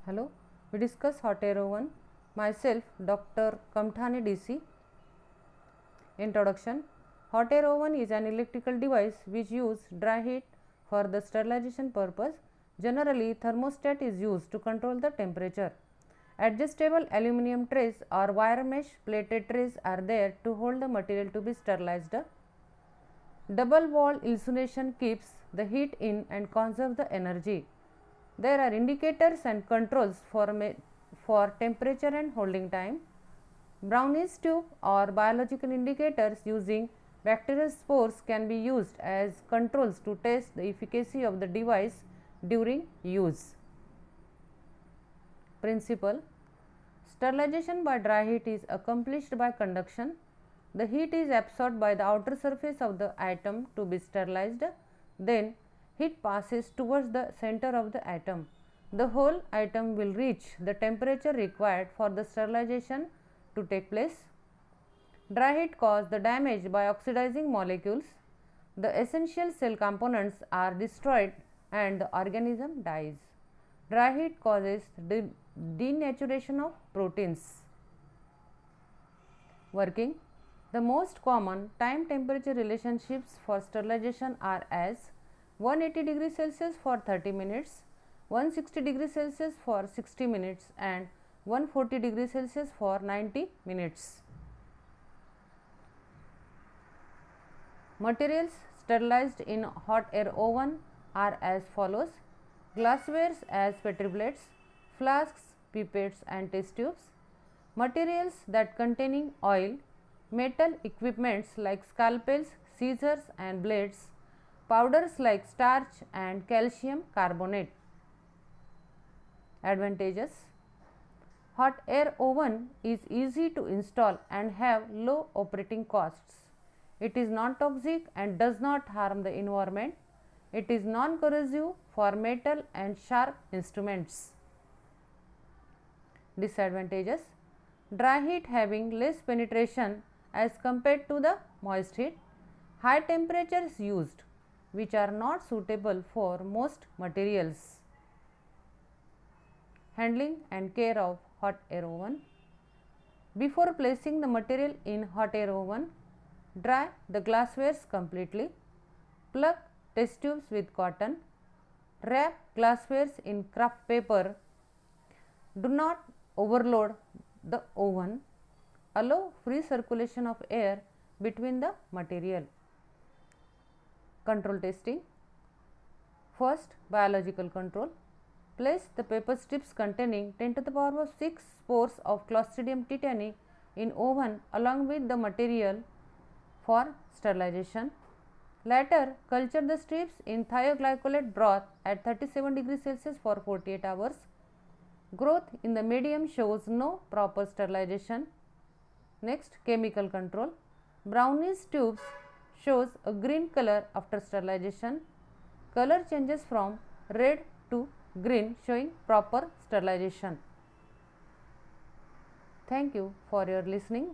Hello, we discuss hot air oven. Myself, Dr. Kamthani DC. Introduction. Hot air oven is an electrical device which uses dry heat for the sterilization purpose. Generally, thermostat is used to control the temperature. Adjustable aluminum trays or wire mesh plated trays are there to hold the material to be sterilized. Double wall insulation keeps the heat in and conserves the energy. There are indicators and controls for temperature and holding time. Brownies tube or biological indicators using bacterial spores can be used as controls to test the efficacy of the device during use. Principle: sterilization by dry heat is accomplished by conduction. The heat is absorbed by the outer surface of the atom to be sterilized. Then heat passes towards the center of the atom. The whole atom will reach the temperature required for the sterilization to take place. Dry heat causes the damage by oxidizing molecules. The essential cell components are destroyed and the organism dies. Dry heat causes denaturation of proteins. Working: the most common time temperature relationships for sterilization are as 180 degrees Celsius for 30 minutes, 160 degrees Celsius for 60 minutes and 140 degrees Celsius for 90 minutes. Materials sterilized in hot air oven are as follows: glasswares as petri plates, flasks, pipettes and test tubes. Materials that containing oil, metal equipments like scalpels, scissors and blades, powders like starch and calcium carbonate. Advantages: hot air oven is easy to install and have low operating costs. It is non-toxic and does not harm the environment. It is non-corrosive for metal and sharp instruments. Disadvantages: dry heat having less penetration as compared to the moist heat. High temperatures used which are not suitable for most materials. Handling and care of hot air oven. Before placing the material in hot air oven, dry the glasswares completely. Plug test tubes with cotton. Wrap glasswares in craft paper. Do not overload the oven. Allow free circulation of air between the material. Control testing. First, biological control. Place the paper strips containing 10 to the power of 6 spores of Clostridium tetani in oven along with the material for sterilization. Later, culture the strips in thioglycolate broth at 37 degrees Celsius for 48 hours. Growth in the medium shows no proper sterilization. Next, chemical control. Brownies tubes shows a green color after sterilization. Color changes from red to green showing proper sterilization. Thank you for your listening.